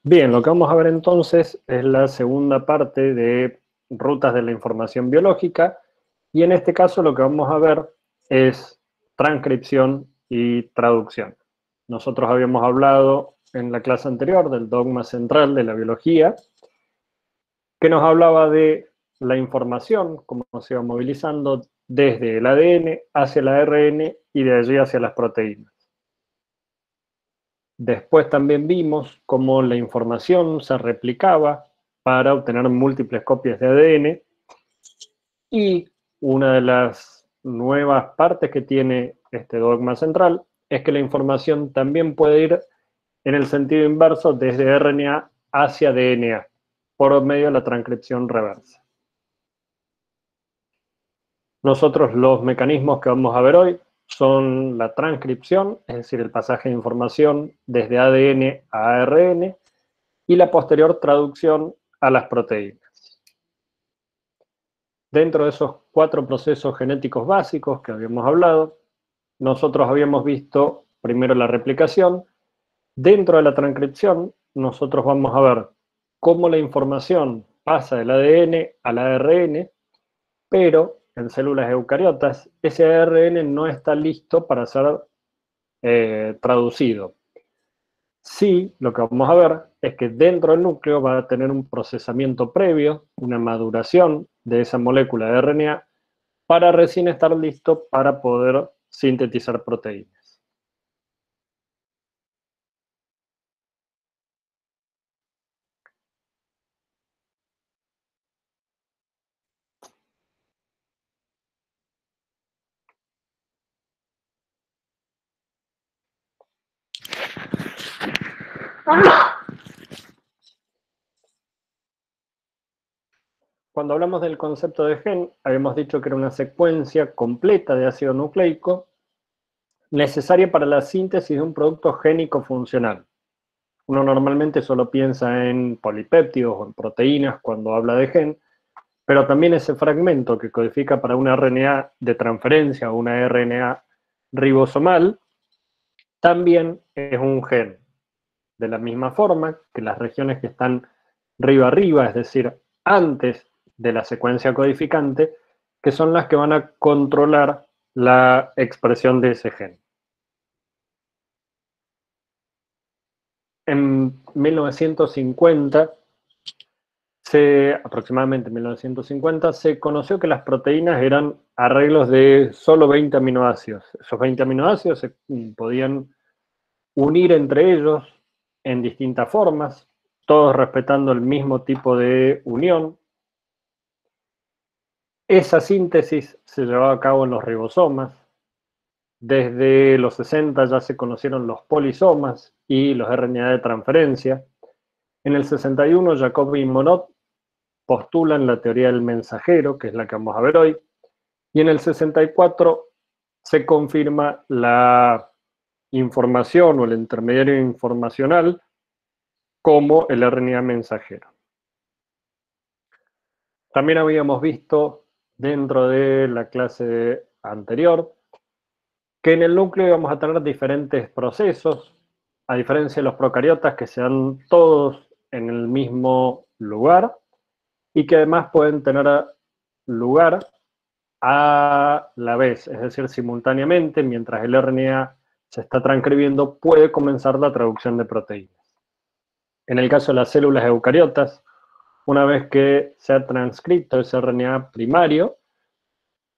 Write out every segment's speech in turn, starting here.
Bien, lo que vamos a ver entonces es la segunda parte de rutas de la información biológica y en este caso lo que vamos a ver es transcripción y traducción. Nosotros habíamos hablado en la clase anterior del dogma central de la biología, que nos hablaba de la información, cómo se iba movilizando desde el ADN hacia el ARN y de allí hacia las proteínas. Después también vimos cómo la información se replicaba para obtener múltiples copias de ADN y una de las nuevas partes que tiene este dogma central es que la información también puede ir en el sentido inverso desde RNA hacia DNA por medio de la transcripción reversa. Nosotros los mecanismos que vamos a ver hoy son la transcripción, es decir, el pasaje de información desde ADN a ARN, y la posterior traducción a las proteínas. Dentro de esos 4 procesos genéticos básicos que habíamos hablado, nosotros habíamos visto primero la replicación. Dentro de la transcripción, nosotros vamos a ver cómo la información pasa del ADN al ARN, pero en células eucariotas ese ARN no está listo para ser traducido. Sí, lo que vamos a ver es que dentro del núcleo va a tener un procesamiento previo, una maduración de esa molécula de RNA para recién estar listo para poder sintetizar proteínas. Cuando hablamos del concepto de gen, habíamos dicho que era una secuencia completa de ácido nucleico necesaria para la síntesis de un producto génico funcional. Uno normalmente solo piensa en polipéptidos o en proteínas cuando habla de gen, pero también ese fragmento que codifica para una RNA de transferencia o una RNA ribosomal también es un gen. De la misma forma que las regiones que están arriba, es decir, antes de la secuencia codificante, que son las que van a controlar la expresión de ese gen. En 1950, aproximadamente en 1950, se conoció que las proteínas eran arreglos de solo 20 aminoácidos. Esos 20 aminoácidos se podían unir entre ellos en distintas formas, todos respetando el mismo tipo de unión. Esa síntesis se llevaba a cabo en los ribosomas. Desde los 60 ya se conocieron los polisomas y los RNA de transferencia. En el 61, Jacobi y Monod postulan la teoría del mensajero, que es la que vamos a ver hoy, y en el 64 se confirma la información o el intermediario informacional como el RNA mensajero. También habíamos visto dentro de la clase anterior que en el núcleo íbamos a tener diferentes procesos, a diferencia de los procariotas que se dan todos en el mismo lugar y que además pueden tener lugar a la vez, es decir, simultáneamente, mientras el RNA se está transcribiendo, puede comenzar la traducción de proteínas. En el caso de las células eucariotas, una vez que se ha transcrito ese RNA primario,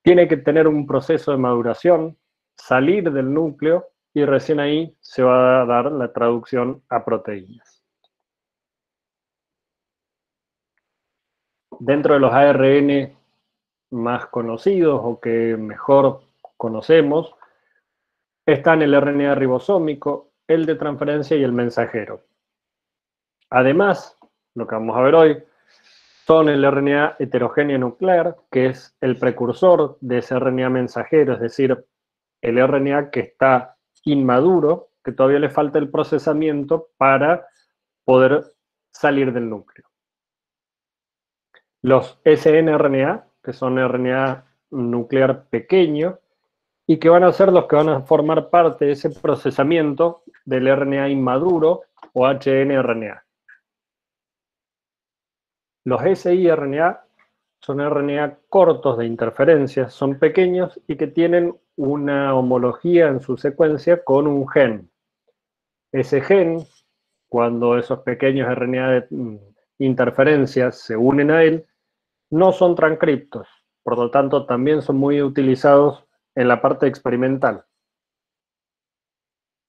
tiene que tener un proceso de maduración, salir del núcleo y recién ahí se va a dar la traducción a proteínas. Dentro de los ARN más conocidos o que mejor conocemos, están el RNA ribosómico, el de transferencia y el mensajero. Además, lo que vamos a ver hoy son el RNA heterogéneo nuclear, que es el precursor de ese RNA mensajero, es decir, el RNA que está inmaduro, que todavía le falta el procesamiento para poder salir del núcleo. Los snRNA, que son RNA nuclear pequeño, y que van a ser los que van a formar parte de ese procesamiento del RNA inmaduro o hnRNA. Los siRNA son RNA cortos de interferencias, son pequeños y que tienen una homología en su secuencia con un gen. Ese gen, cuando esos pequeños RNA de interferencias se unen a él, no son transcriptos, por lo tanto también son muy utilizados en la parte experimental.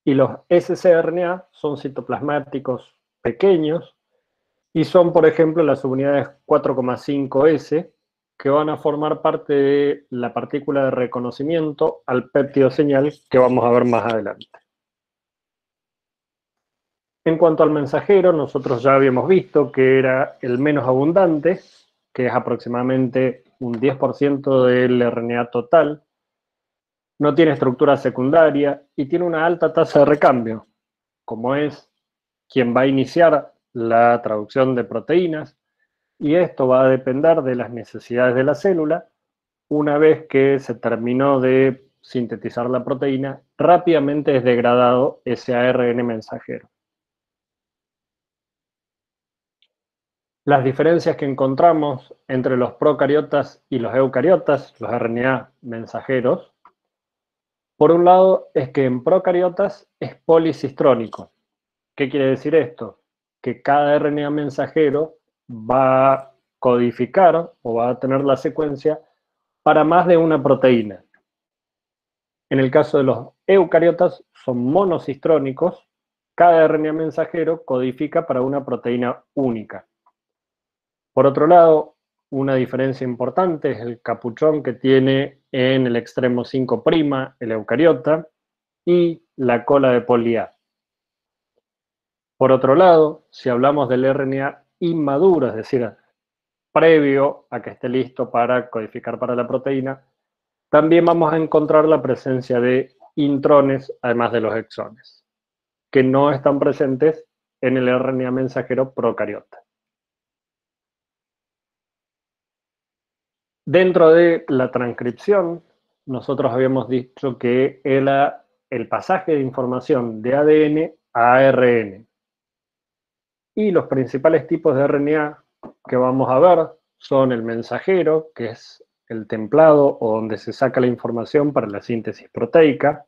Y los scRNA son citoplasmáticos pequeños y son, por ejemplo, las unidades 4,5S que van a formar parte de la partícula de reconocimiento al péptido señal que vamos a ver más adelante. En cuanto al mensajero, nosotros ya habíamos visto que era el menos abundante, que es aproximadamente un 10% del RNA total. No tiene estructura secundaria y tiene una alta tasa de recambio, como es quien va a iniciar la traducción de proteínas, y esto va a depender de las necesidades de la célula. Una vez que se terminó de sintetizar la proteína, rápidamente es degradado ese ARN mensajero. Las diferencias que encontramos entre los procariotas y los eucariotas, los RNA mensajeros, por un lado es que en procariotas es policistrónico. ¿Qué quiere decir esto? Que cada RNA mensajero va a codificar o va a tener la secuencia para más de una proteína. En el caso de los eucariotas son monocistrónicos, cada RNA mensajero codifica para una proteína única. Por otro lado, una diferencia importante es el capuchón que tiene en el extremo 5' el eucariota y la cola de poli A. Por otro lado, si hablamos del RNA inmaduro, es decir, previo a que esté listo para codificar para la proteína, también vamos a encontrar la presencia de intrones, además de los exones, que no están presentes en el RNA mensajero procariota. Dentro de la transcripción, nosotros habíamos dicho que era el pasaje de información de ADN a ARN. Y los principales tipos de RNA que vamos a ver son el mensajero, que es el templado o donde se saca la información para la síntesis proteica,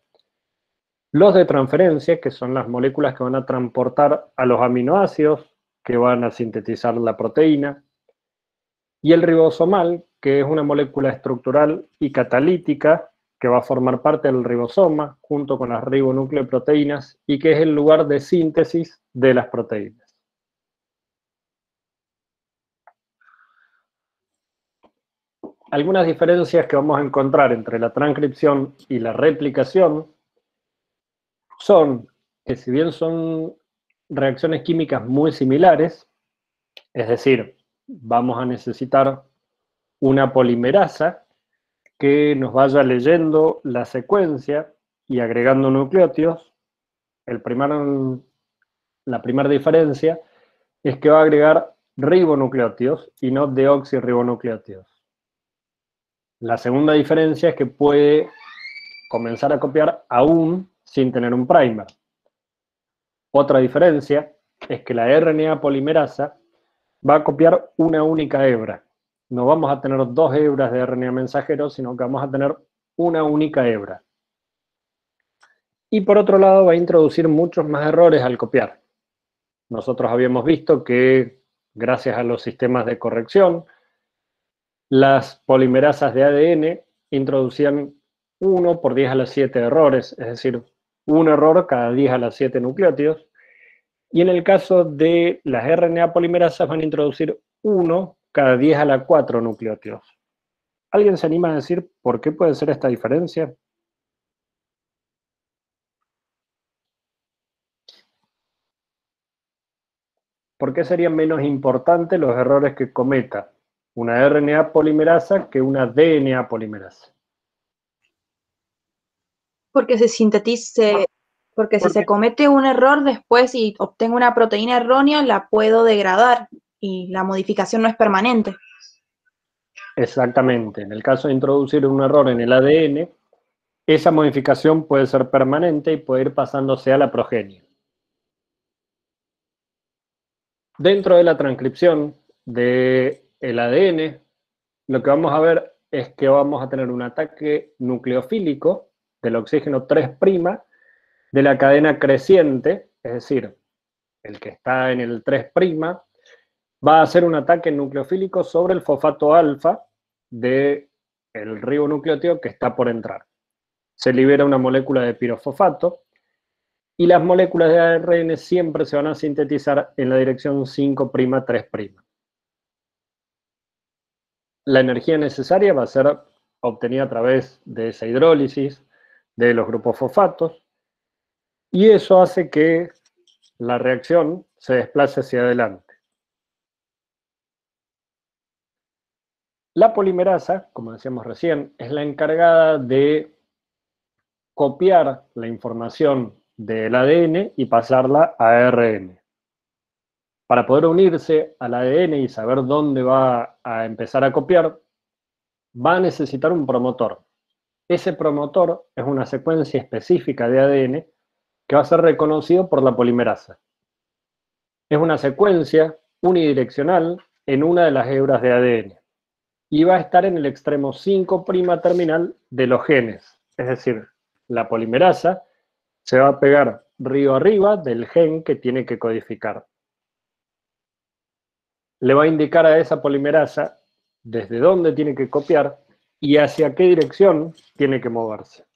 los de transferencia, que son las moléculas que van a transportar a los aminoácidos que van a sintetizar la proteína, y el ribosomal, que es una molécula estructural y catalítica que va a formar parte del ribosoma junto con las ribonucleoproteínas y que es el lugar de síntesis de las proteínas. Algunas diferencias que vamos a encontrar entre la transcripción y la replicación son que si bien son reacciones químicas muy similares, es decir, vamos a necesitar una polimerasa que nos vaya leyendo la secuencia y agregando nucleótidos. La primera diferencia es que va a agregar ribonucleótidos y no deoxirribonucleótidos. La segunda diferencia es que puede comenzar a copiar aún sin tener un primer. Otra diferencia es que la RNA polimerasa va a copiar una única hebra. No vamos a tener dos hebras de RNA mensajero, sino que vamos a tener una única hebra. Y por otro lado va a introducir muchos más errores al copiar. Nosotros habíamos visto que gracias a los sistemas de corrección, las polimerasas de ADN introducían 1 por 10 a la 7 errores, es decir, un error cada 10 a la 7 nucleótidos. Y en el caso de las RNA polimerasas van a introducir 1 cada 10 a la 4 nucleótidos. ¿Alguien se anima a decir por qué puede ser esta diferencia? ¿Por qué serían menos importantes los errores que cometa una RNA polimerasa que una DNA polimerasa? Porque porque si se comete un error después y obtengo una proteína errónea, la puedo degradar y la modificación no es permanente. Exactamente. En el caso de introducir un error en el ADN, esa modificación puede ser permanente y puede ir pasándose a la progenie. Dentro de la transcripción, del ADN, lo que vamos a ver es que vamos a tener un ataque nucleofílico del oxígeno 3' de la cadena creciente, es decir, el que está en el 3', va a hacer un ataque nucleofílico sobre el fosfato alfa del ribonucleótido que está por entrar. Se libera una molécula de pirofosfato y las moléculas de ARN siempre se van a sintetizar en la dirección 5', 3'. La energía necesaria va a ser obtenida a través de esa hidrólisis de los grupos fosfatos y eso hace que la reacción se desplace hacia adelante. La polimerasa, como decíamos recién, es la encargada de copiar la información del ADN y pasarla a ARN. Para poder unirse al ADN y saber dónde va a empezar a copiar, va a necesitar un promotor. Ese promotor es una secuencia específica de ADN que va a ser reconocido por la polimerasa. Es una secuencia unidireccional en una de las hebras de ADN y va a estar en el extremo 5' terminal de los genes. Es decir, la polimerasa se va a pegar río arriba del gen que tiene que codificar. Le va a indicar a esa polimerasa desde dónde tiene que copiar y hacia qué dirección tiene que moverse.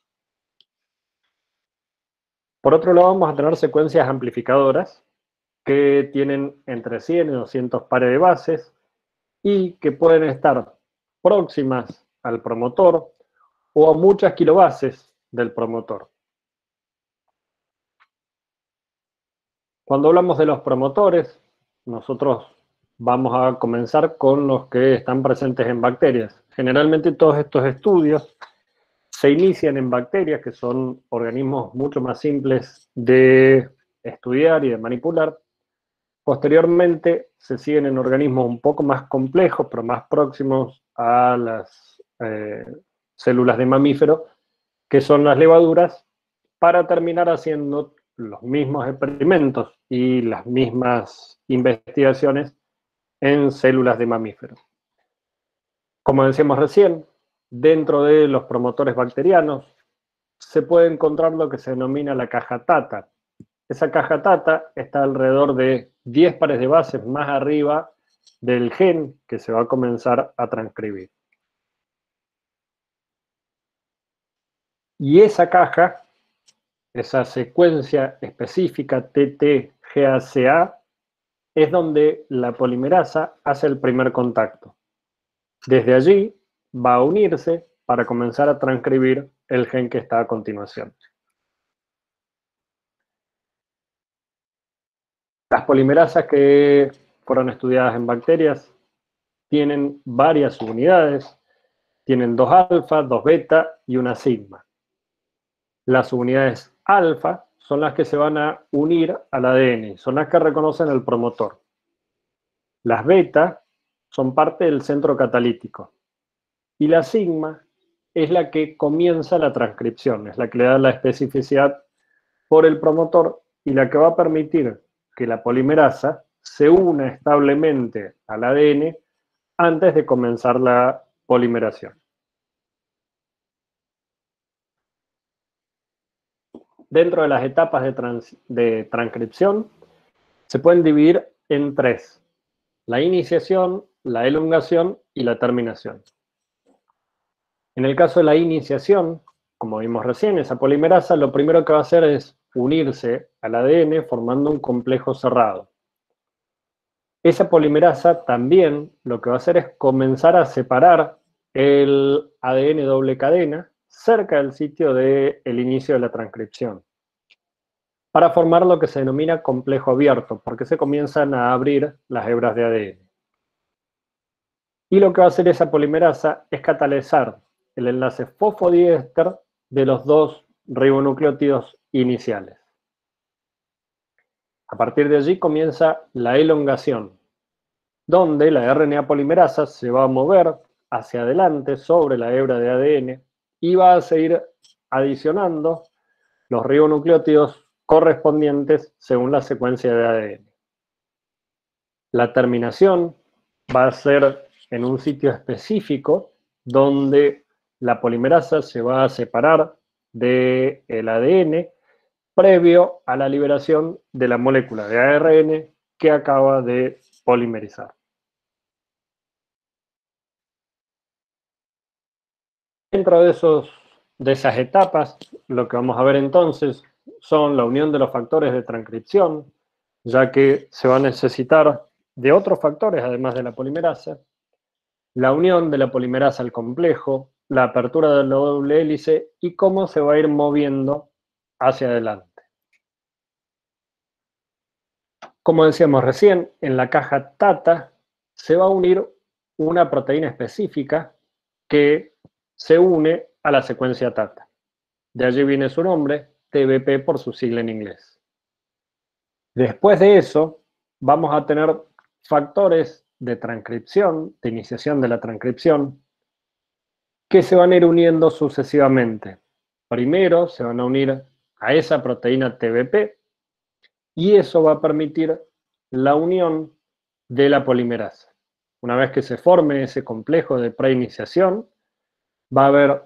Por otro lado, vamos a tener secuencias amplificadoras que tienen entre 100 y 200 pares de bases y que pueden estar próximas al promotor o a muchas kilobases del promotor. Cuando hablamos de los promotores, nosotros vamos a comenzar con los que están presentes en bacterias. Generalmente todos estos estudios se inician en bacterias, que son organismos mucho más simples de estudiar y de manipular. Posteriormente se siguen en organismos un poco más complejos, pero más próximos a las células de mamífero, que son las levaduras, para terminar haciendo los mismos experimentos y las mismas investigaciones en células de mamíferos. Como decíamos recién, dentro de los promotores bacterianos se puede encontrar lo que se denomina la caja Tata. Esa caja Tata está alrededor de 10 pares de bases más arriba del gen que se va a comenzar a transcribir. Y esa caja, esa secuencia específica TTGACA, es donde la polimerasa hace el primer contacto. Desde allí va a unirse para comenzar a transcribir el gen que está a continuación. Las polimerasas que fueron estudiadas en bacterias tienen varias subunidades, tienen 2 alfa, 2 beta y una sigma. Las subunidades alfa son las que se van a unir al ADN, son las que reconocen el promotor. Las beta son parte del centro catalítico. Y la sigma es la que comienza la transcripción, es la que le da la especificidad por el promotor y la que va a permitir que la polimerasa se una establemente al ADN antes de comenzar la polimeración. Dentro de las etapas de transcripción se pueden dividir en 3: la iniciación, la elongación y la terminación. En el caso de la iniciación, como vimos recién, esa polimerasa lo primero que va a hacer es unirse al ADN formando un complejo cerrado. Esa polimerasa también lo que va a hacer es comenzar a separar el ADN doble cadena cerca del sitio del inicio de la transcripción, para formar lo que se denomina complejo abierto, porque se comienzan a abrir las hebras de ADN. Y lo que va a hacer esa polimerasa es catalizar el enlace fosfodiéster de los 2 ribonucleótidos iniciales. A partir de allí comienza la elongación, donde la RNA polimerasa se va a mover hacia adelante sobre la hebra de ADN y va a seguir adicionando los ribonucleótidos correspondientes según la secuencia de ADN. La terminación va a ser en un sitio específico donde la polimerasa se va a separar del ADN previo a la liberación de la molécula de ARN que acaba de polimerizar. Dentro de esas etapas, lo que vamos a ver entonces son la unión de los factores de transcripción, ya que se va a necesitar de otros factores además de la polimerasa, la unión de la polimerasa al complejo, la apertura de la doble hélice y cómo se va a ir moviendo hacia adelante. Como decíamos recién, en la caja TATA se va a unir una proteína específica que se une a la secuencia TATA. De allí viene su nombre, TBP por su sigla en inglés. Después de eso, vamos a tener factores de transcripción, de iniciación de la transcripción, que se van a ir uniendo sucesivamente. Primero se van a unir a esa proteína TBP y eso va a permitir la unión de la polimerasa. Una vez que se forme ese complejo de preiniciación, va a haber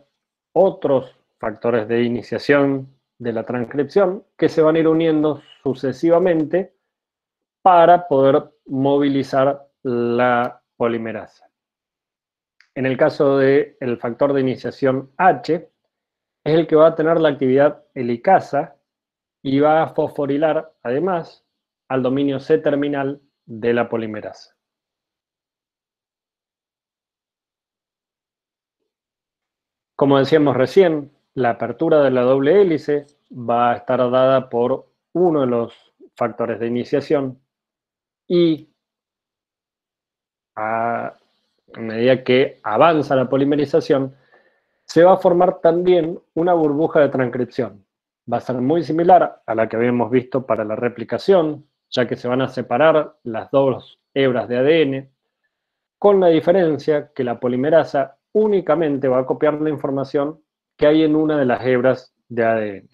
otros factores de iniciación de la transcripción que se van a ir uniendo sucesivamente para poder movilizar la polimerasa. En el caso del factor de iniciación H, es el que va a tener la actividad helicasa y va a fosforilar además al dominio C-terminal de la polimerasa. Como decíamos recién, la apertura de la doble hélice va a estar dada por uno de los factores de iniciación y a medida que avanza la polimerización, se va a formar también una burbuja de transcripción. Va a ser muy similar a la que habíamos visto para la replicación, ya que se van a separar las dos hebras de ADN, con la diferencia que la polimerasa únicamente va a copiar la información que hay en una de las hebras de ADN.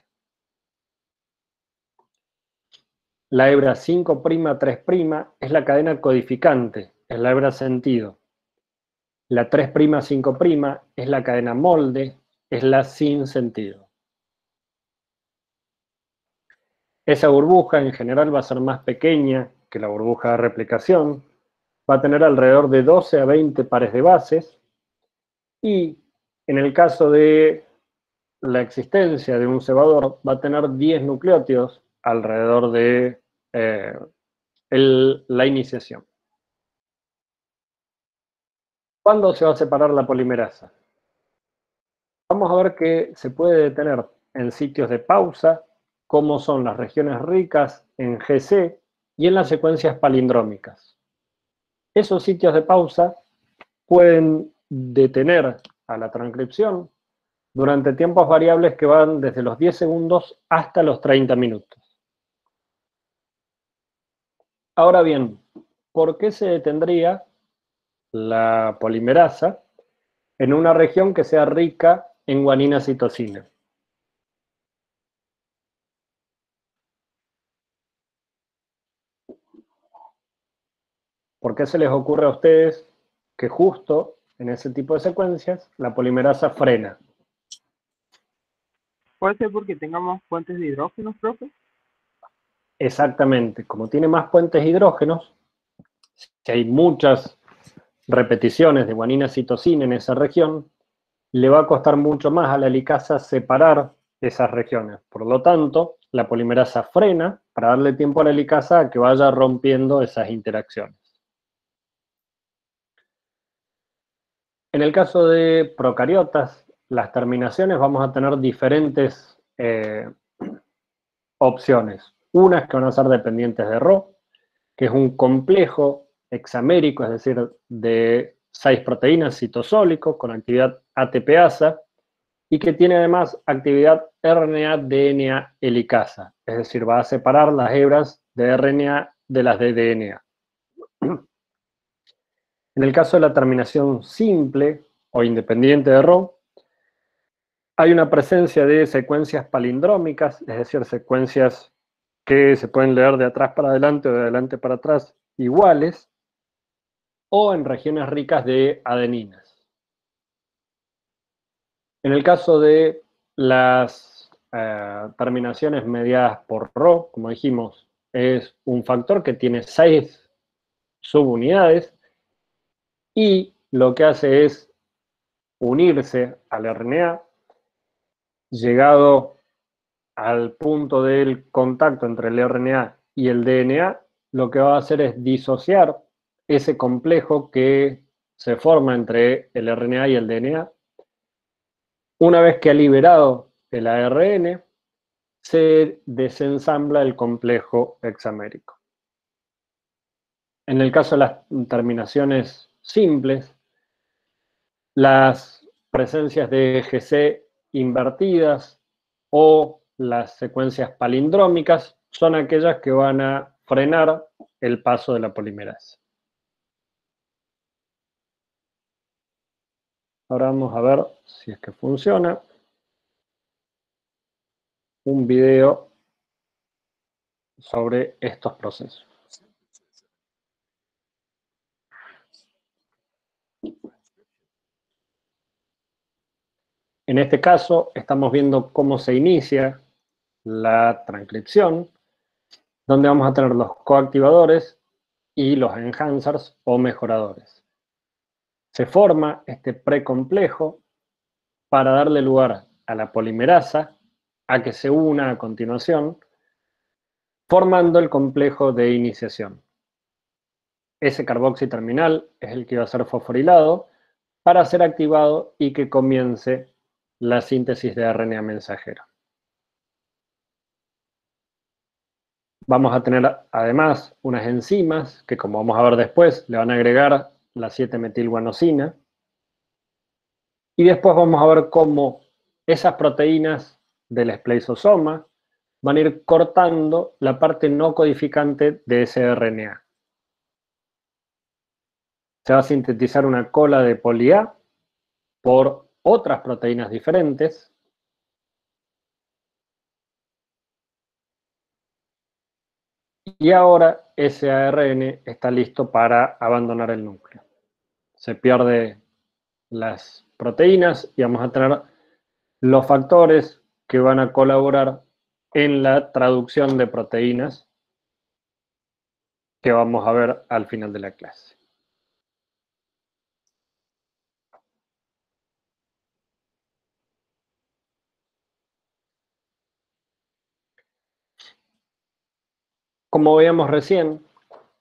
La hebra 5'3' es la cadena codificante, es la hebra sentido. La 3'5' es la cadena molde, es la sin sentido. Esa burbuja en general va a ser más pequeña que la burbuja de replicación, va a tener alrededor de 12 a 20 pares de bases y en el caso de la existencia de un cebador va a tener 10 nucleótidos alrededor de la iniciación. ¿Cuándo se va a separar la polimerasa? Vamos a ver que se puede detener en sitios de pausa, como son las regiones ricas en GC y en las secuencias palindrómicas. Esos sitios de pausa pueden detener a la transcripción durante tiempos variables que van desde los 10 segundos hasta los 30 minutos. Ahora bien, ¿por qué se detendría la polimerasa en una región que sea rica en guanina-citosina? ¿Por qué se les ocurre a ustedes que justo en ese tipo de secuencias la polimerasa frena? ¿Puede ser porque tenga más puentes de hidrógenos, profe? Exactamente, como tiene más puentes de hidrógenos, si hay muchas repeticiones de guanina-citosina en esa región, le va a costar mucho más a la helicasa separar esas regiones. Por lo tanto, la polimerasa frena para darle tiempo a la helicasa a que vaya rompiendo esas interacciones. En el caso de procariotas, las terminaciones vamos a tener diferentes opciones. Unas que van a ser dependientes de Rho, que es un complejo hexamérico, es decir, de 6 proteínas citosólicos con actividad ATPasa y que tiene además actividad RNA-DNA helicasa, es decir, va a separar las hebras de RNA de las de DNA. En el caso de la terminación simple o independiente de Rho, hay una presencia de secuencias palindrómicas, es decir, secuencias que se pueden leer de atrás para adelante o de adelante para atrás iguales, o en regiones ricas de adeninas. En el caso de las terminaciones mediadas por Rho, como dijimos, es un factor que tiene 6 subunidades y lo que hace es unirse al RNA, llegado al punto del contacto entre el RNA y el DNA, lo que va a hacer es disociar ese complejo que se forma entre el RNA y el DNA. Una vez que ha liberado el ARN, se desensambla el complejo hexamérico. En el caso de las terminaciones simples, las presencias de GC invertidas o las secuencias palindrómicas son aquellas que van a frenar el paso de la polimerasa. Ahora vamos a ver si es que funciona. Un video sobre estos procesos. En este caso, estamos viendo cómo se inicia la transcripción, donde vamos a tener los coactivadores y los enhancers o mejoradores. Se forma este precomplejo para darle lugar a la polimerasa a que se una a continuación, formando el complejo de iniciación. Ese carboxiterminal es el que va a ser fosforilado para ser activado y que comience la síntesis de RNA mensajero. Vamos a tener además unas enzimas que, como vamos a ver después, le van a agregar la 7-metilguanosina. Y después vamos a ver cómo esas proteínas del espleisosoma van a ir cortando la parte no codificante de ese RNA. Se va a sintetizar una cola de poli-A por otras proteínas diferentes. Y ahora ese ARN está listo para abandonar el núcleo. Se pierde las proteínas y vamos a tener los factores que van a colaborar en la traducción de proteínas que vamos a ver al final de la clase. Como veíamos recién,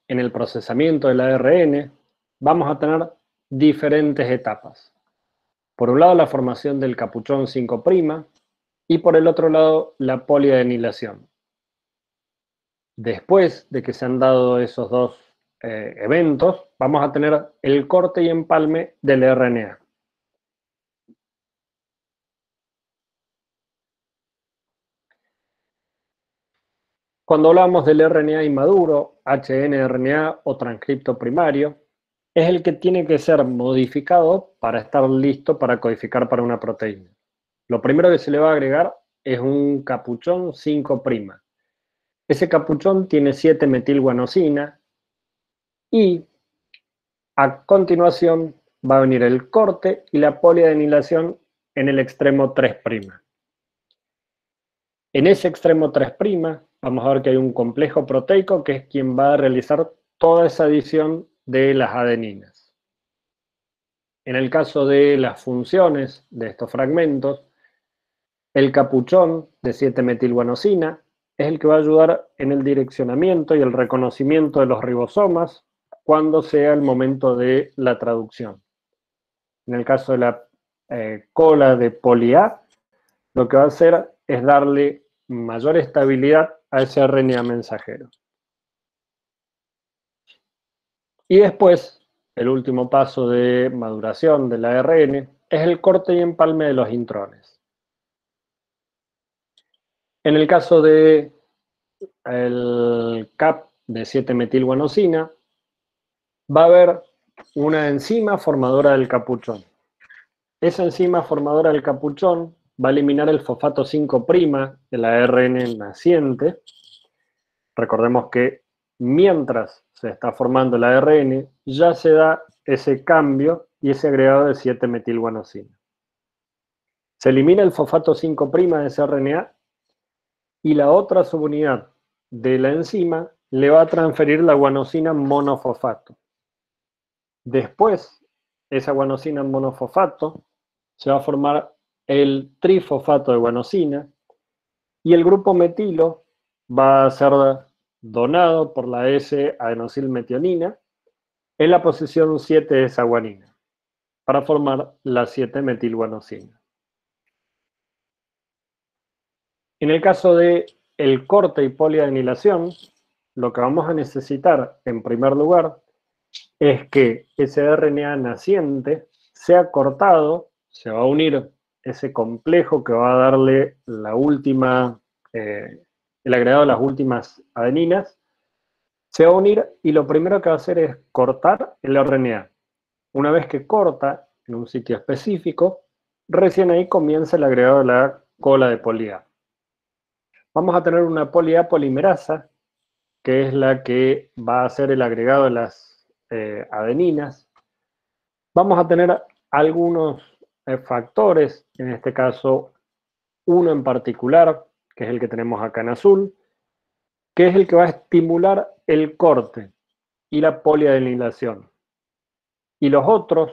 en el procesamiento del ARN vamos a tener diferentes etapas. Por un lado, la formación del capuchón 5' y por el otro lado, la poliadenilación. Después de que se han dado esos dos eventos, vamos a tener el corte y empalme del RNA. Cuando hablamos del RNA inmaduro, HNRNA o transcripto primario, es el que tiene que ser modificado para estar listo para codificar para una proteína. Lo primero que se le va a agregar es un capuchón 5'. Ese capuchón tiene 7-metilguanosina y a continuación va a venir el corte y la poliadenilación en el extremo 3'. En ese extremo 3', vamos a ver que hay un complejo proteico que es quien va a realizar toda esa adición de las adeninas. En el caso de las funciones de estos fragmentos, el capuchón de 7-metilguanosina es el que va a ayudar en el direccionamiento y el reconocimiento de los ribosomas cuando sea el momento de la traducción. En el caso de la cola de poli-A, lo que va a hacer es darle mayor estabilidad a ese RNA mensajero. Y después, el último paso de maduración del ARN es el corte y empalme de los intrones. En el caso de el CAP de 7-metilguanosina, va a haber una enzima formadora del capuchón. Esa enzima formadora del capuchón va a eliminar el fosfato 5' del ARN naciente. Recordemos que mientras se está formando el ARN, ya se da ese cambio y ese agregado de 7-metilguanosina. Se elimina el fosfato 5' de ese RNA y la otra subunidad de la enzima le va a transferir la guanosina monofosfato. Después, esa guanosina monofosfato se va a formar el trifosfato de guanosina y el grupo metilo va a ser donado por la S-adenosilmetionina en la posición 7 de esa guanina para formar la 7-metilguanosina. En el caso de el corte y poliadenilación, lo que vamos a necesitar en primer lugar es que ese RNA naciente sea cortado, se va a unir ese complejo que va a darle la última, el agregado de las últimas adeninas, se va a unir y lo primero que va a hacer es cortar el RNA. Una vez que corta en un sitio específico, recién ahí comienza el agregado de la cola de poli A. Vamos a tener una poli A polimerasa, que es la que va a hacer el agregado de las adeninas. Vamos a tener algunos factores, en este caso uno en particular, que es el que tenemos acá en azul, que es el que va a estimular el corte y la poliadenilación. Y los otros,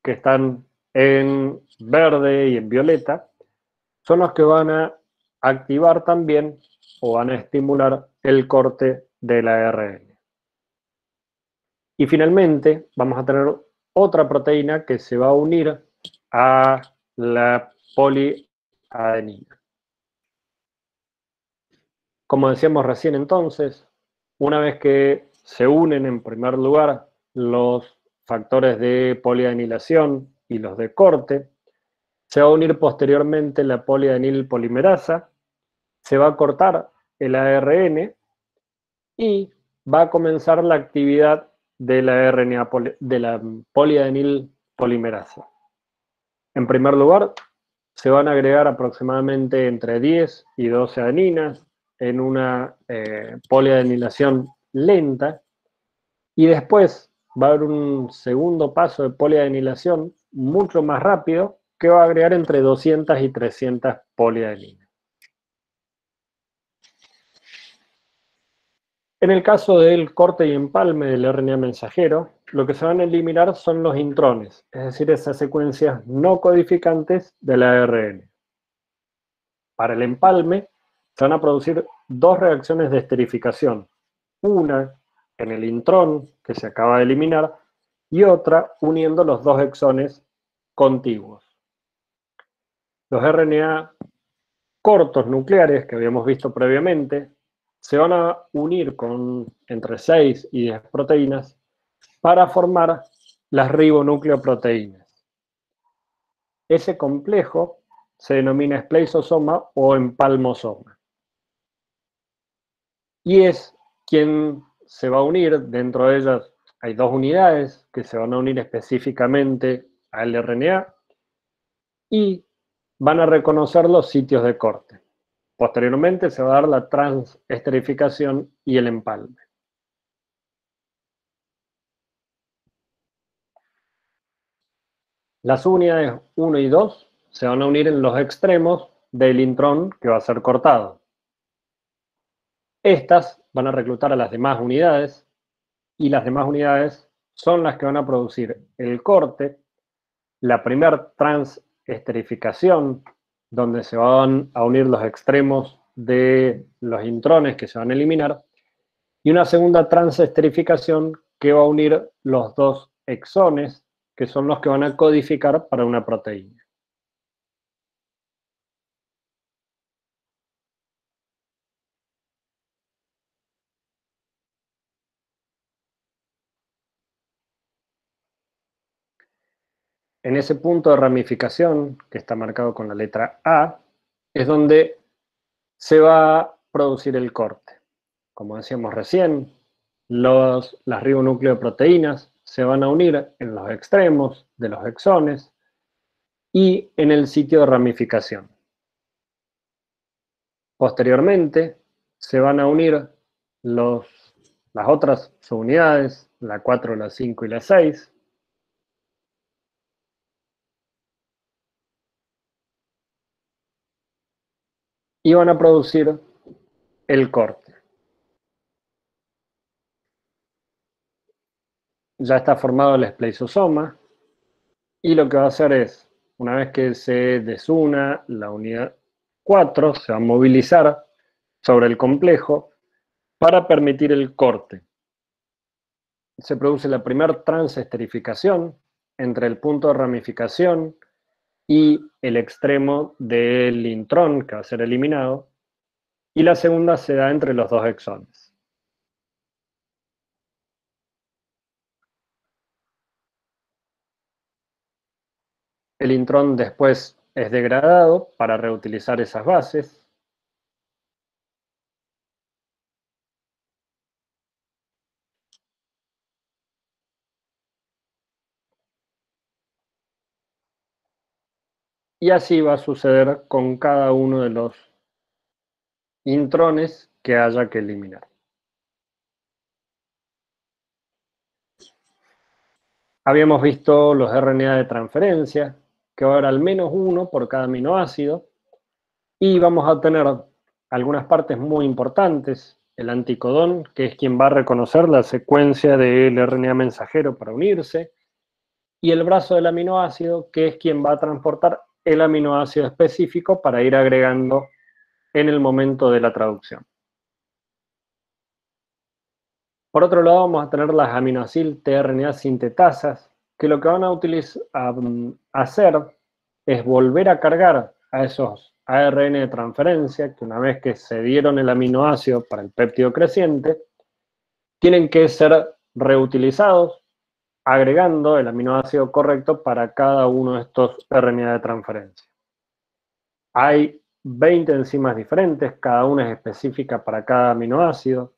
que están en verde y en violeta, son los que van a activar también o van a estimular el corte del ARN. Y finalmente vamos a tener otra proteína que se va a unir a la poliadenina. Como decíamos recién entonces, una vez que se unen en primer lugar los factores de poliadenilación y los de corte, se va a unir posteriormente la poliadenil polimerasa, se va a cortar el ARN y va a comenzar la actividad de la RNA de la poliadenil polimerasa. En primer lugar, se van a agregar aproximadamente entre 10 y 12 adeninas en una poliadenilación lenta y después va a haber un segundo paso de poliadenilación mucho más rápido que va a agregar entre 200 y 300 poliadeninas. En el caso del corte y empalme del RNA mensajero, lo que se van a eliminar son los intrones, es decir, esas secuencias no codificantes del ARN. Para el empalme se van a producir dos reacciones de esterificación, una en el intrón que se acaba de eliminar y otra uniendo los dos exones contiguos. Los RNA cortos nucleares que habíamos visto previamente se van a unir con entre 6 y 10 proteínas para formar las ribonucleoproteínas. Ese complejo se denomina spleisosoma o empalmosoma. Y es quien se va a unir, dentro de ellas hay dos unidades que se van a unir específicamente al RNA y van a reconocer los sitios de corte. Posteriormente se va a dar la transesterificación y el empalme. Las unidades 1 y 2 se van a unir en los extremos del intrón que va a ser cortado. Estas van a reclutar a las demás unidades y las demás unidades son las que van a producir el corte, la primera transesterificación, donde se van a unir los extremos de los intrones que se van a eliminar, y una segunda transesterificación que va a unir los dos exones, que son los que van a codificar para una proteína. En ese punto de ramificación, que está marcado con la letra A, es donde se va a producir el corte. Como decíamos recién, las ribonucleoproteínas se van a unir en los extremos de los exones y en el sitio de ramificación. Posteriormente, se van a unir los las otras subunidades, la 4, la 5 y la 6. Y van a producir el corte. Ya está formado el espleisosoma y lo que va a hacer es, una vez que se desuna la unidad 4, se va a movilizar sobre el complejo para permitir el corte. Se produce la primera transesterificación entre el punto de ramificación y el extremo del intrón que va a ser eliminado, y la segunda se da entre los dos exones. El intrón después es degradado para reutilizar esas bases. Y así va a suceder con cada uno de los intrones que haya que eliminar. Habíamos visto los RNA de transferencia, que va a haber al menos uno por cada aminoácido, y vamos a tener algunas partes muy importantes. El anticodón, que es quien va a reconocer la secuencia del RNA mensajero para unirse, y el brazo del aminoácido, que es quien va a transportar el aminoácido específico para ir agregando en el momento de la traducción. Por otro lado, vamos a tener las aminoacil tRNA sintetasas, que lo que van a hacer es volver a cargar a esos ARN de transferencia, que una vez que se dieron el aminoácido para el péptido creciente, tienen que ser reutilizados, agregando el aminoácido correcto para cada uno de estos RNA de transferencia. Hay 20 enzimas diferentes, cada una es específica para cada aminoácido,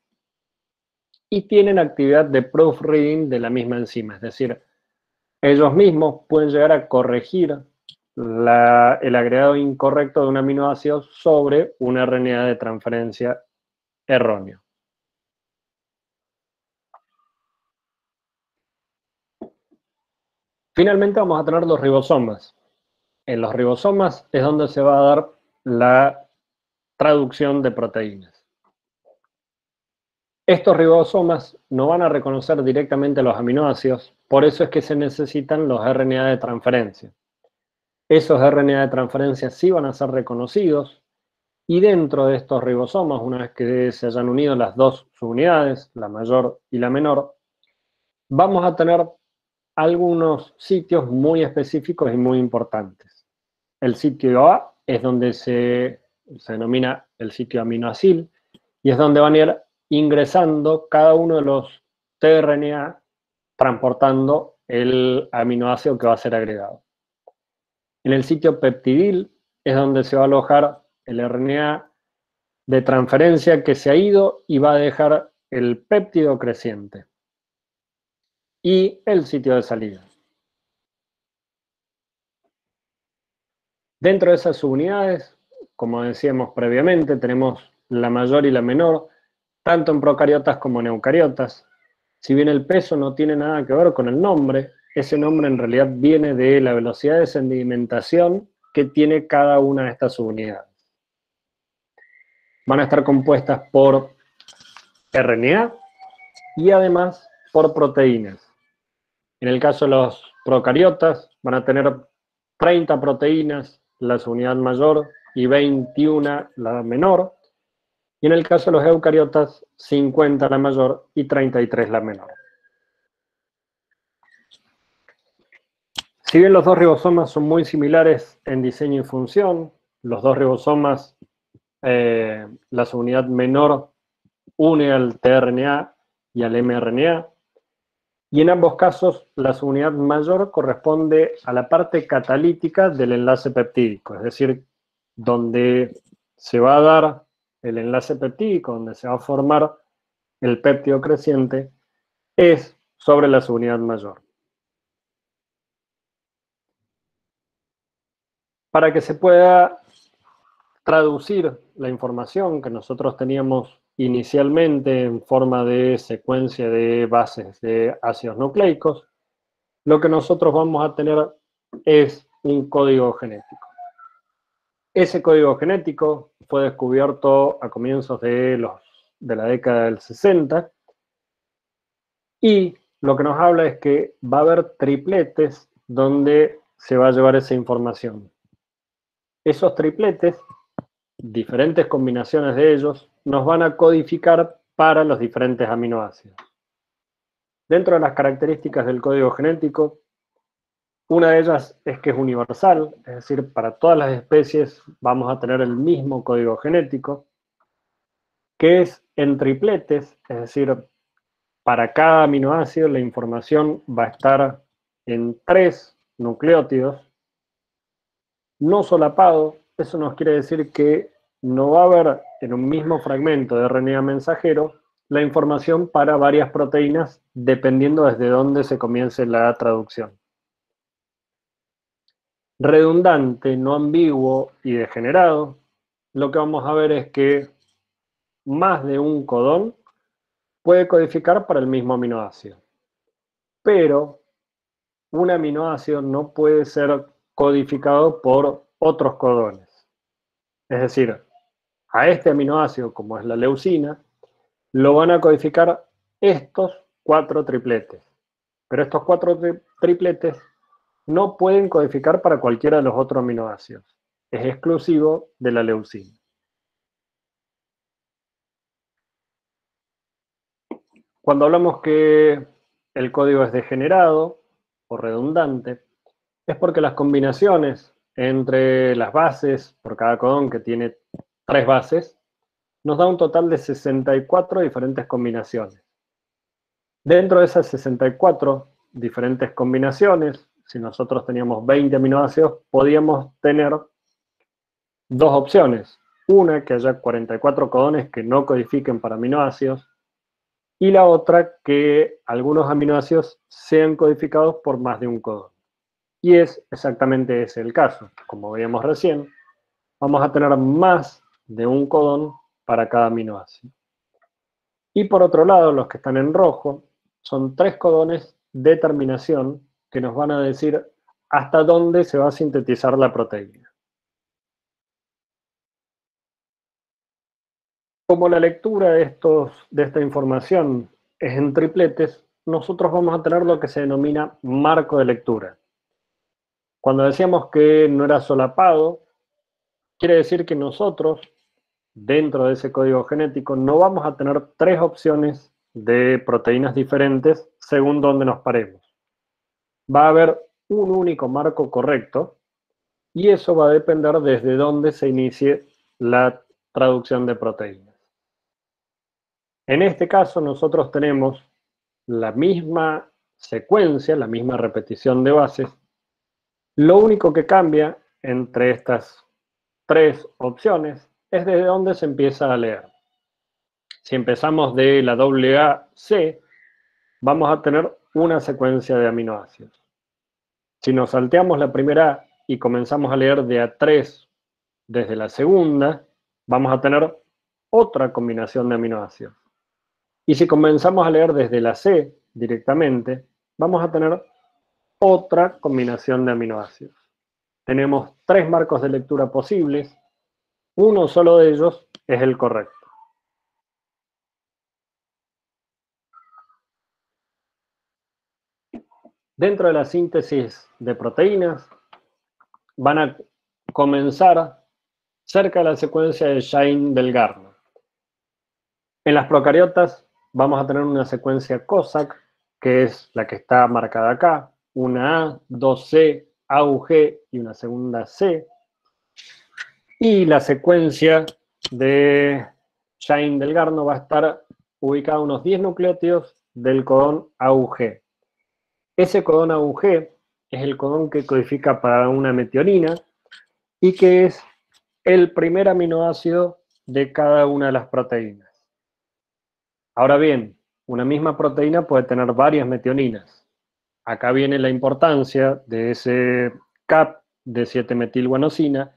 y tienen actividad de proofreading de la misma enzima, es decir, ellos mismos pueden llegar a corregir el agregado incorrecto de un aminoácido sobre un RNA de transferencia erróneo. Finalmente vamos a tener los ribosomas. En los ribosomas es donde se va a dar la traducción de proteínas. Estos ribosomas no van a reconocer directamente los aminoácidos, por eso es que se necesitan los RNA de transferencia. Esos RNA de transferencia sí van a ser reconocidos, y dentro de estos ribosomas, una vez que se hayan unido las dos subunidades, la mayor y la menor, vamos a tener algunos sitios muy específicos y muy importantes. El sitio A es donde se denomina el sitio aminoacil, y es donde van a ir ingresando cada uno de los tRNA transportando el aminoácido que va a ser agregado. En el sitio peptidil es donde se va a alojar el RNA de transferencia que se ha ido y va a dejar el péptido creciente. Y el sitio de salida. Dentro de esas subunidades, como decíamos previamente, tenemos la mayor y la menor, tanto en procariotas como en eucariotas. Si bien el peso no tiene nada que ver con el nombre, ese nombre en realidad viene de la velocidad de sedimentación que tiene cada una de estas subunidades. Van a estar compuestas por RNA y además por proteínas. En el caso de los procariotas van a tener 30 proteínas la subunidad mayor y 21 la menor. Y en el caso de los eucariotas, 50 la mayor y 33 la menor. Si bien los dos ribosomas son muy similares en diseño y función, los dos ribosomas, la subunidad menor une al tRNA y al mRNA, y en ambos casos la subunidad mayor corresponde a la parte catalítica del enlace peptídico, es decir, donde se va a dar el enlace peptídico, donde se va a formar el péptido creciente, es sobre la subunidad mayor. Para que se pueda traducir la información que nosotros teníamos inicialmente en forma de secuencia de bases de ácidos nucleicos, lo que nosotros vamos a tener es un código genético. Ese código genético fue descubierto a comienzos de la década del 60 y lo que nos habla es que va a haber tripletes donde se va a llevar esa información. Esos tripletes, diferentes combinaciones de ellos, nos van a codificar para los diferentes aminoácidos. Dentro de las características del código genético, una de ellas es que es universal, es decir, para todas las especies vamos a tener el mismo código genético, que es en tripletes, es decir, para cada aminoácido la información va a estar en 3 nucleótidos, no solapado. Eso nos quiere decir que no va a haber en un mismo fragmento de RNA mensajero la información para varias proteínas dependiendo desde dónde se comience la traducción. Redundante, no ambiguo y degenerado, lo que vamos a ver es que más de un codón puede codificar para el mismo aminoácido. Pero un aminoácido no puede ser codificado por otros codones. Es decir, a este aminoácido, como es la leucina, lo van a codificar estos 4 tripletes. Pero estos 4 tripletes no pueden codificar para cualquiera de los otros aminoácidos. Es exclusivo de la leucina. Cuando hablamos que el código es degenerado o redundante, es porque las combinaciones entre las bases, por cada codón que tiene 3 bases, nos da un total de 64 diferentes combinaciones. Dentro de esas 64 diferentes combinaciones, si nosotros teníamos 20 aminoácidos, podíamos tener 2 opciones. Una, que haya 44 codones que no codifiquen para aminoácidos, y la otra, que algunos aminoácidos sean codificados por más de un codón. Y es exactamente ese el caso. Como veíamos recién, vamos a tener más de un codón para cada aminoácido. Y por otro lado, los que están en rojo, son 3 codones de terminación que nos van a decir hasta dónde se va a sintetizar la proteína. Como la lectura de esta información es en tripletes, nosotros vamos a tener lo que se denomina marco de lectura. Cuando decíamos que no era solapado, quiere decir que nosotros, dentro de ese código genético, no vamos a tener 3 opciones de proteínas diferentes según dónde nos paremos. Va a haber un único marco correcto y eso va a depender desde dónde se inicie la traducción de proteínas. En este caso nosotros tenemos la misma secuencia, la misma repetición de bases. Lo único que cambia entre estas 3 opciones es desde dónde se empieza a leer. Si empezamos de la AA-C, vamos a tener una secuencia de aminoácidos. Si nos salteamos la primera A y comenzamos a leer de A3 desde la segunda, vamos a tener otra combinación de aminoácidos. Y si comenzamos a leer desde la C directamente, vamos a tener otra combinación de aminoácidos. Tenemos 3 marcos de lectura posibles, uno solo de ellos es el correcto. Dentro de la síntesis de proteínas, van a comenzar cerca de la secuencia de Shine-Dalgarno. En las procariotas vamos a tener una secuencia Cossack, que es la que está marcada acá, una A, 2C, AUG y una segunda C. Y la secuencia de Shine-Dalgarno va a estar ubicada a unos 10 nucleótidos del codón AUG. Ese codón AUG es el codón que codifica para una metionina y que es el primer aminoácido de cada una de las proteínas. Ahora bien, una misma proteína puede tener varias metioninas. Acá viene la importancia de ese CAP de 7-metilguanosina,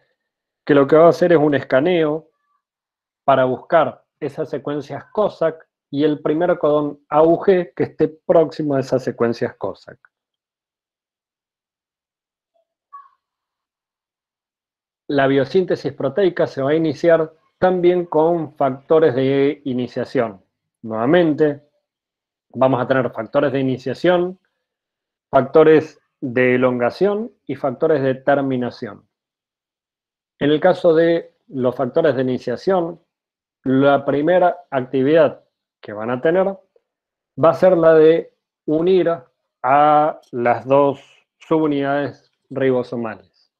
que lo que va a hacer es un escaneo para buscar esas secuencias Cossack y el primer codón AUG que esté próximo a esas secuencias Cossack. La biosíntesis proteica se va a iniciar también con factores de iniciación. Nuevamente, vamos a tener factores de iniciación, factores de elongación y factores de terminación. En el caso de los factores de iniciación, la primera actividad que van a tener va a ser la de unir a las dos subunidades ribosomales.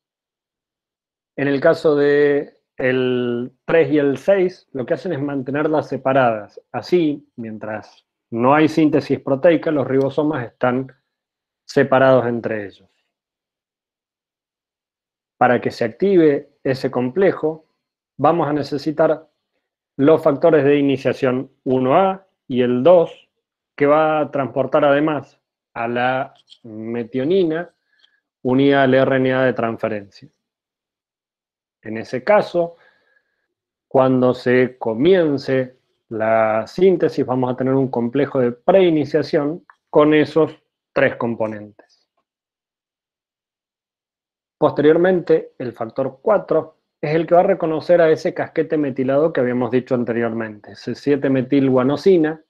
En el caso de el 3 y el 6, lo que hacen es mantenerlas separadas. Así, mientras no hay síntesis proteica, los ribosomas están separados entre ellos. Para que se active ese complejo, vamos a necesitar los factores de iniciación 1A y el 2, que va a transportar además a la metionina unida al RNA de transferencia. En ese caso, cuando se comience la síntesis, vamos a tener un complejo de preiniciación con esos tres componentes. Posteriormente, el factor 4 es el que va a reconocer a ese casquete metilado que habíamos dicho anteriormente. Ese 7-metilguanosina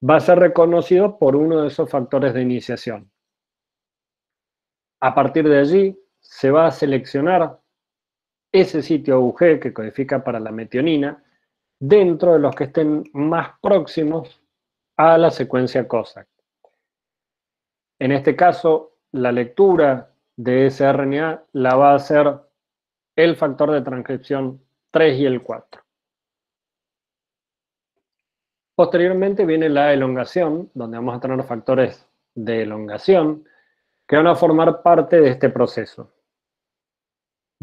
va a ser reconocido por uno de esos factores de iniciación. A partir de allí, se va a seleccionar ese sitio AUG que codifica para la metionina dentro de los que estén más próximos a la secuencia Cossack. En este caso, la lectura de ese RNA la va a hacer el factor de transcripción 3 y el 4. Posteriormente viene la elongación, donde vamos a tener factores de elongación que van a formar parte de este proceso.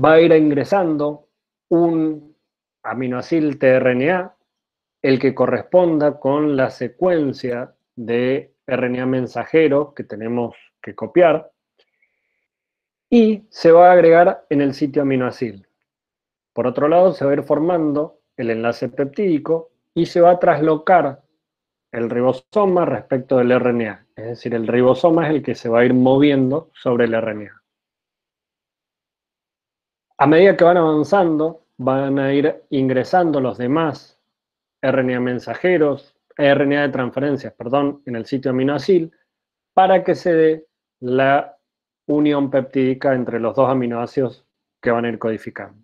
Va a ir ingresando un aminoácido tRNA, el que corresponda con la secuencia de RNA mensajero que tenemos que copiar, y se va a agregar en el sitio aminoácido. Por otro lado, se va a ir formando el enlace peptídico y se va a traslocar el ribosoma respecto del RNA. Es decir, el ribosoma es el que se va a ir moviendo sobre el RNA. A medida que van avanzando, van a ir ingresando los demás RNA mensajeros, RNA de transferencias, perdón, en el sitio aminoácido, para que se dé la unión peptídica entre los dos aminoácidos que van a ir codificando.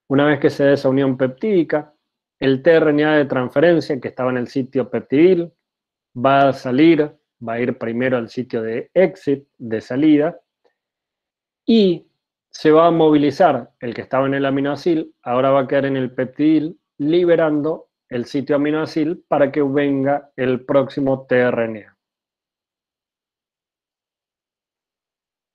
Una vez que se dé esa unión peptídica, el tRNA de transferencia que estaba en el sitio peptidil va a salir, va a ir primero al sitio de exit, de salida, y se va a movilizar el que estaba en el aminoácido, ahora va a quedar en el peptidil, liberando el sitio aminoácido para que venga el próximo tRNA.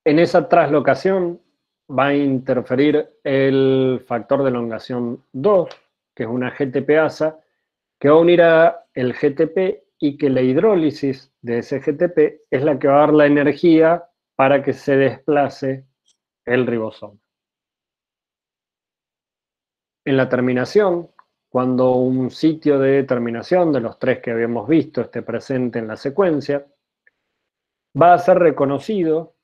En esa traslocación va a interferir el factor de elongación 2, que es una GTPasa, que va a unir a el GTP y que la hidrólisis de ese GTP es la que va a dar la energía para que se desplace el ribosoma. En la terminación, cuando un sitio de terminación de los tres que habíamos visto esté presente en la secuencia, va a ser reconocido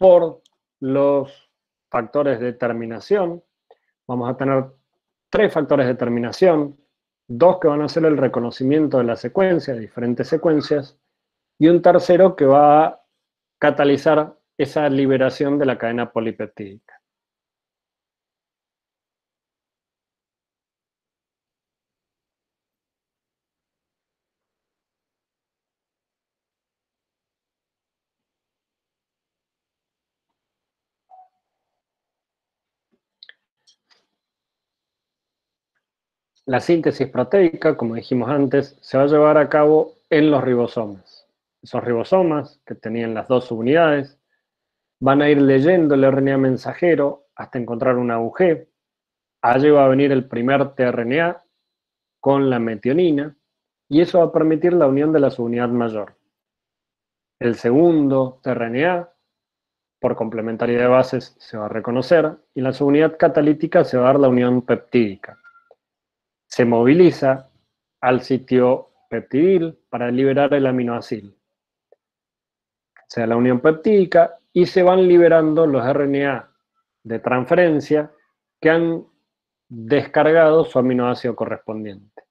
por los factores de terminación. Vamos a tener tres factores de terminación, dos que van a hacer el reconocimiento de la secuencia, de diferentes secuencias, y un tercero que va a catalizar esa liberación de la cadena polipeptídica. La síntesis proteica, como dijimos antes, se va a llevar a cabo en los ribosomas. Esos ribosomas, que tenían las dos subunidades, van a ir leyendo el RNA mensajero hasta encontrar un AUG. Allí va a venir el primer tRNA con la metionina, y eso va a permitir la unión de la subunidad mayor. El segundo tRNA, por complementariedad de bases, se va a reconocer, y la subunidad catalítica se va a dar la unión peptídica. se moviliza al sitio peptidil para liberar el aminoácido. Se da la unión peptídica y se van liberando los RNA de transferencia que han descargado su aminoácido correspondiente.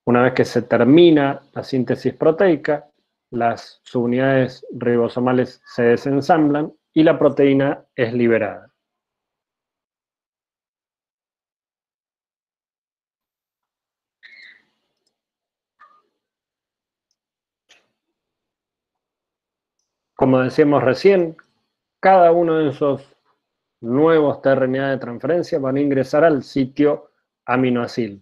Una vez que se termina la síntesis proteica, las subunidades ribosomales se desensamblan y la proteína es liberada. Como decíamos recién, cada uno de esos nuevos tRNA de transferencia van a ingresar al sitio aminoácido.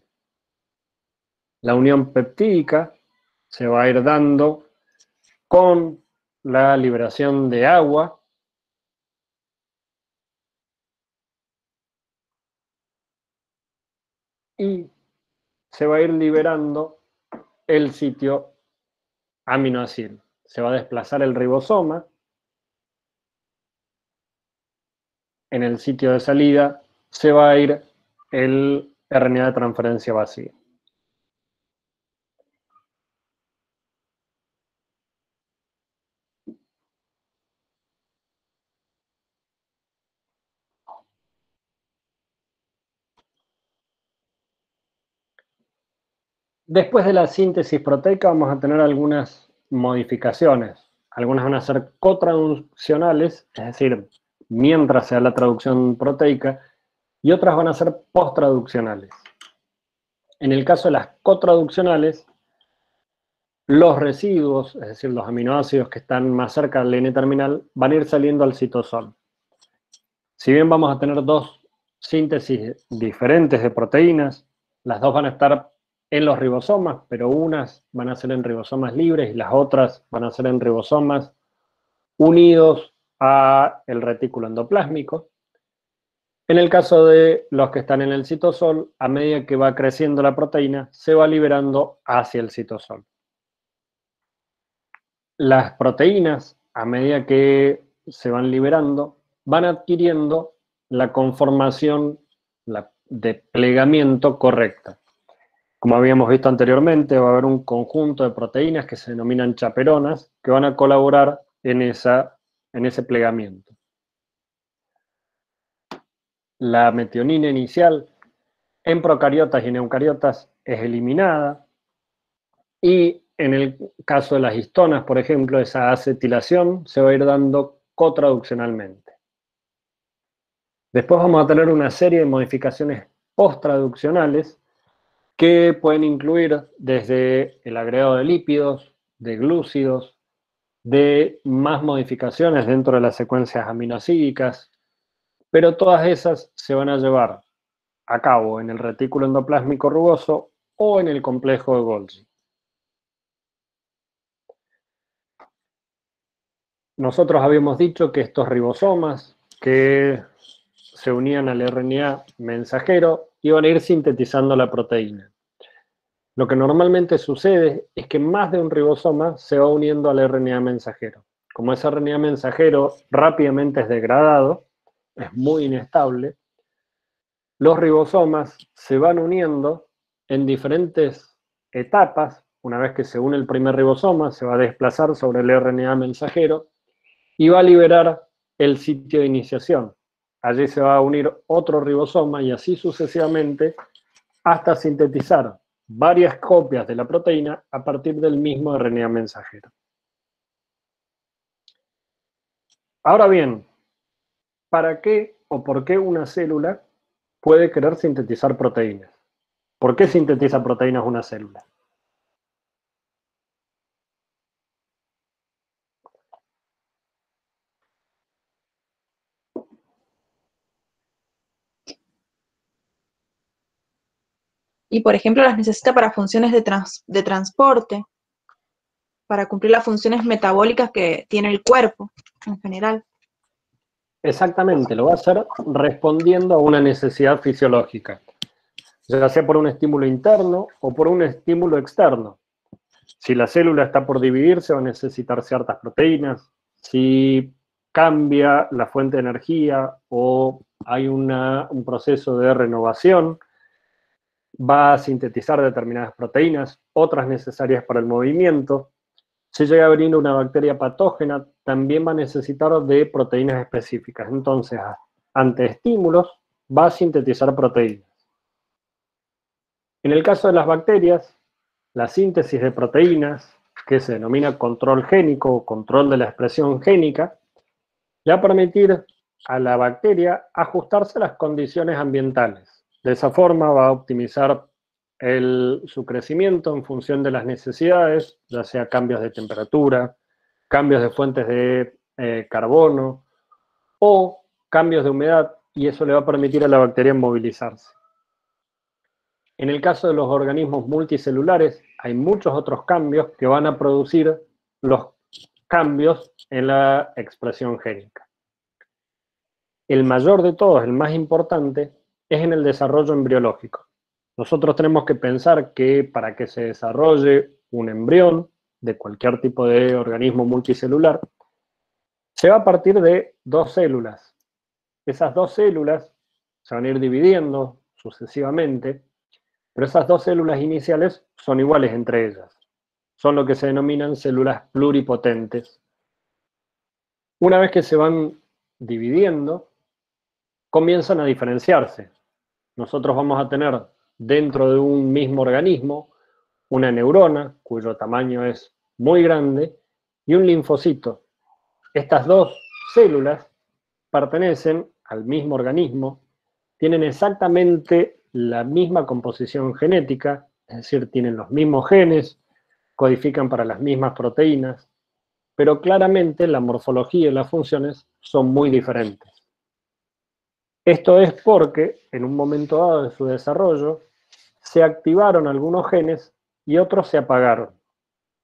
La unión peptídica se va a ir dando con la liberación de agua y se va a ir liberando el sitio aminoácido. Se va a desplazar el ribosoma. En el sitio de salida se va a ir el RNA de transferencia vacío. Después de la síntesis proteica vamos a tener algunas modificaciones. Algunas van a ser cotraduccionales, es decir, mientras sea la traducción proteica, y otras van a ser posttraduccionales. En el caso de las cotraduccionales, los residuos, es decir, los aminoácidos que están más cerca del N-terminal, van a ir saliendo al citosol. Si bien vamos a tener dos síntesis diferentes de proteínas, las dos van a estar en los ribosomas, pero unas van a ser en ribosomas libres y las otras van a ser en ribosomas unidos al retículo endoplásmico. En el caso de los que están en el citosol, a medida que va creciendo la proteína, se va liberando hacia el citosol. Las proteínas, a medida que se van liberando, van adquiriendo la conformación de plegamiento correcta. Como habíamos visto anteriormente, va a haber un conjunto de proteínas que se denominan chaperonas que van a colaborar en ese plegamiento. La metionina inicial en procariotas y en eucariotas es eliminada y en el caso de las histonas, por ejemplo, esa acetilación se va a ir dando cotraduccionalmente. Después vamos a tener una serie de modificaciones posttraduccionales que pueden incluir desde el agregado de lípidos, de glúcidos, de más modificaciones dentro de las secuencias aminoácidicas, pero todas esas se van a llevar a cabo en el retículo endoplásmico rugoso o en el complejo de Golgi. Nosotros habíamos dicho que estos ribosomas que se unían al RNA mensajero iban a ir sintetizando la proteína. Lo que normalmente sucede es que más de un ribosoma se va uniendo al RNA mensajero. Como ese RNA mensajero rápidamente es degradado, es muy inestable, los ribosomas se van uniendo en diferentes etapas. Una vez que se une el primer ribosoma, se va a desplazar sobre el RNA mensajero y va a liberar el sitio de iniciación. Allí se va a unir otro ribosoma y así sucesivamente hasta sintetizar varias copias de la proteína a partir del mismo RNA mensajero. Ahora bien, ¿para qué o por qué una célula puede querer sintetizar proteínas? ¿Por qué sintetiza proteínas una célula? Y, por ejemplo, las necesita para funciones de transporte, para cumplir las funciones metabólicas que tiene el cuerpo en general. Exactamente, lo va a hacer respondiendo a una necesidad fisiológica, ya sea por un estímulo interno o por un estímulo externo. Si la célula está por dividirse, va a necesitar ciertas proteínas. Si cambia la fuente de energía o hay un proceso de renovación, va a sintetizar determinadas proteínas, otras necesarias para el movimiento. Si llega a venir una bacteria patógena, también va a necesitar de proteínas específicas. Entonces, ante estímulos, va a sintetizar proteínas. En el caso de las bacterias, la síntesis de proteínas, que se denomina control génico o control de la expresión génica, le va a permitir a la bacteria ajustarse a las condiciones ambientales. De esa forma va a optimizar su crecimiento en función de las necesidades, ya sea cambios de temperatura, cambios de fuentes de carbono o cambios de humedad, y eso le va a permitir a la bacteria movilizarse. En el caso de los organismos multicelulares, hay muchos otros cambios que van a producir los cambios en la expresión génica. El mayor de todos, el más importante, es en el desarrollo embriológico. Nosotros tenemos que pensar que para que se desarrolle un embrión de cualquier tipo de organismo multicelular, se va a partir de dos células. Esas dos células se van a ir dividiendo sucesivamente, pero esas dos células iniciales son iguales entre ellas. Son lo que se denominan células pluripotentes. Una vez que se van dividiendo, comienzan a diferenciarse. Nosotros vamos a tener dentro de un mismo organismo una neurona, cuyo tamaño es muy grande, y un linfocito. Estas dos células pertenecen al mismo organismo, tienen exactamente la misma composición genética, es decir, tienen los mismos genes, codifican para las mismas proteínas, pero claramente la morfología y las funciones son muy diferentes. Esto es porque en un momento dado de su desarrollo se activaron algunos genes y otros se apagaron.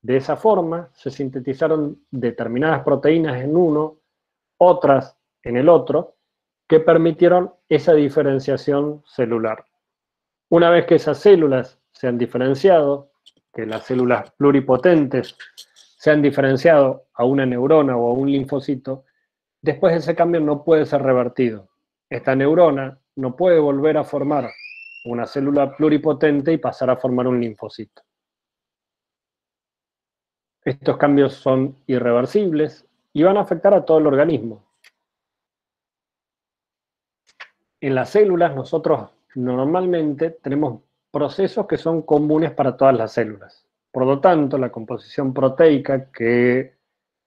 De esa forma se sintetizaron determinadas proteínas en uno, otras en el otro, que permitieron esa diferenciación celular. Una vez que esas células se han diferenciado, que las células pluripotentes se han diferenciado a una neurona o a un linfocito, después ese cambio no puede ser revertido. Esta neurona no puede volver a formar una célula pluripotente y pasar a formar un linfocito. Estos cambios son irreversibles y van a afectar a todo el organismo. En las células nosotros normalmente tenemos procesos que son comunes para todas las células. Por lo tanto, la composición proteica que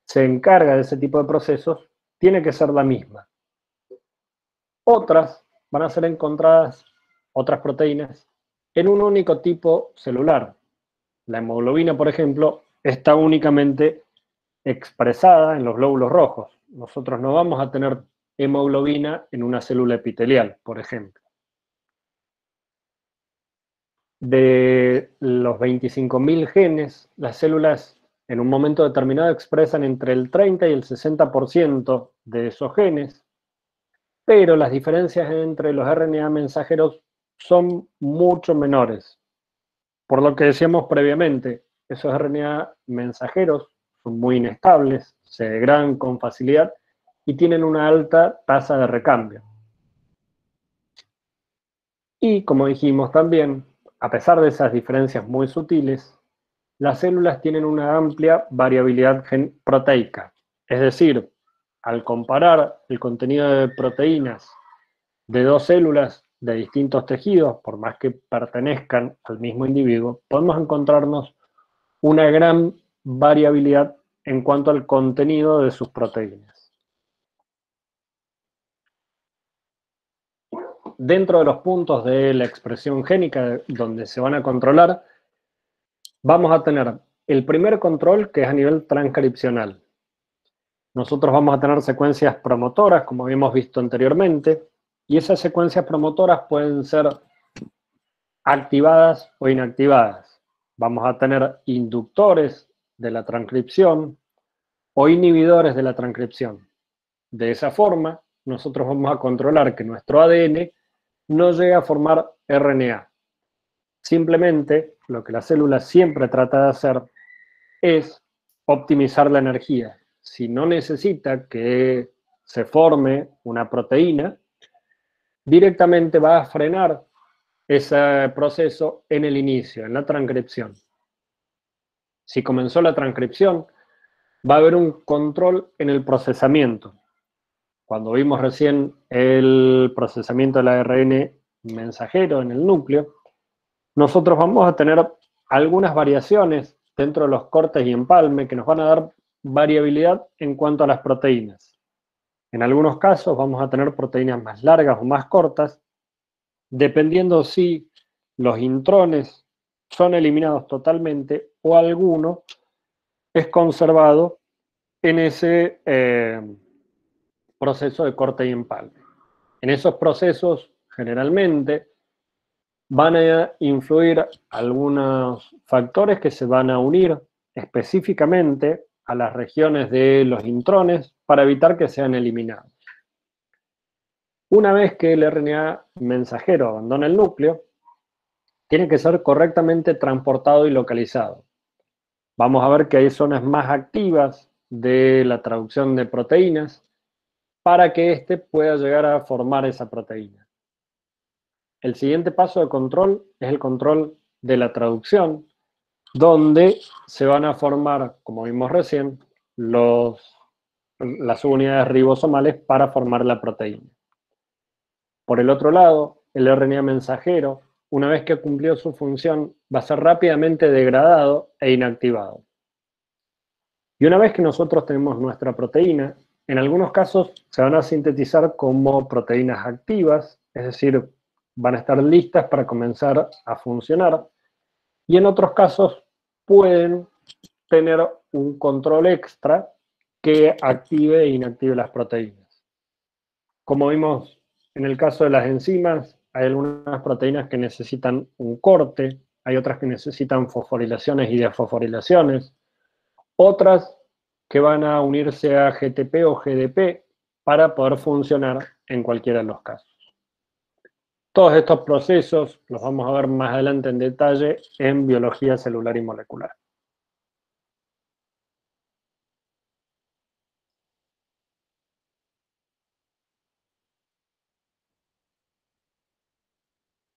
se encarga de ese tipo de procesos tiene que ser la misma. Otras van a ser encontradas, otras proteínas, en un único tipo celular. La hemoglobina, por ejemplo, está únicamente expresada en los glóbulos rojos. Nosotros no vamos a tener hemoglobina en una célula epitelial, por ejemplo. De los 25.000 genes, las células en un momento determinado expresan entre el 30 y el 60% de esos genes, pero las diferencias entre los RNA mensajeros son mucho menores. Por lo que decíamos previamente, esos RNA mensajeros son muy inestables, se degradan con facilidad y tienen una alta tasa de recambio. Y como dijimos también, a pesar de esas diferencias muy sutiles, las células tienen una amplia variabilidad proteica. Es decir, al comparar el contenido de proteínas de dos células de distintos tejidos, por más que pertenezcan al mismo individuo, podemos encontrarnos una gran variabilidad en cuanto al contenido de sus proteínas. Dentro de los puntos de la expresión génica donde se van a controlar, vamos a tener el primer control, que es a nivel transcripcional. Nosotros vamos a tener secuencias promotoras, como habíamos visto anteriormente, y esas secuencias promotoras pueden ser activadas o inactivadas. Vamos a tener inductores de la transcripción o inhibidores de la transcripción. De esa forma, nosotros vamos a controlar que nuestro ADN no llegue a formar RNA. Simplemente, lo que la célula siempre trata de hacer es optimizar la energía. Si no necesita que se forme una proteína, directamente va a frenar ese proceso en el inicio, en la transcripción. Si comenzó la transcripción, va a haber un control en el procesamiento. Cuando vimos recién el procesamiento del ARN mensajero en el núcleo, nosotros vamos a tener algunas variaciones dentro de los cortes y empalme que nos van a dar variabilidad en cuanto a las proteínas. En algunos casos vamos a tener proteínas más largas o más cortas, dependiendo si los intrones son eliminados totalmente o alguno es conservado en ese proceso de corte y empalme. En esos procesos, generalmente, van a influir algunos factores que se van a unir específicamente a las regiones de los intrones para evitar que sean eliminados. Una vez que el RNA mensajero abandona el núcleo, tiene que ser correctamente transportado y localizado. Vamos a ver que hay zonas más activas de la traducción de proteínas para que éste pueda llegar a formar esa proteína. El siguiente paso de control es el control de la traducción, donde se van a formar, como vimos recién, las subunidades ribosomales para formar la proteína. Por el otro lado, el RNA mensajero, una vez que cumplió su función, va a ser rápidamente degradado e inactivado. Y una vez que nosotros tenemos nuestra proteína, en algunos casos se van a sintetizar como proteínas activas, es decir, van a estar listas para comenzar a funcionar, y en otros casos pueden tener un control extra que active e inactive las proteínas. Como vimos en el caso de las enzimas, hay algunas proteínas que necesitan un corte, hay otras que necesitan fosforilaciones y desfosforilaciones, otras que van a unirse a GTP o GDP para poder funcionar en cualquiera de los casos. Todos estos procesos los vamos a ver más adelante en detalle en biología celular y molecular.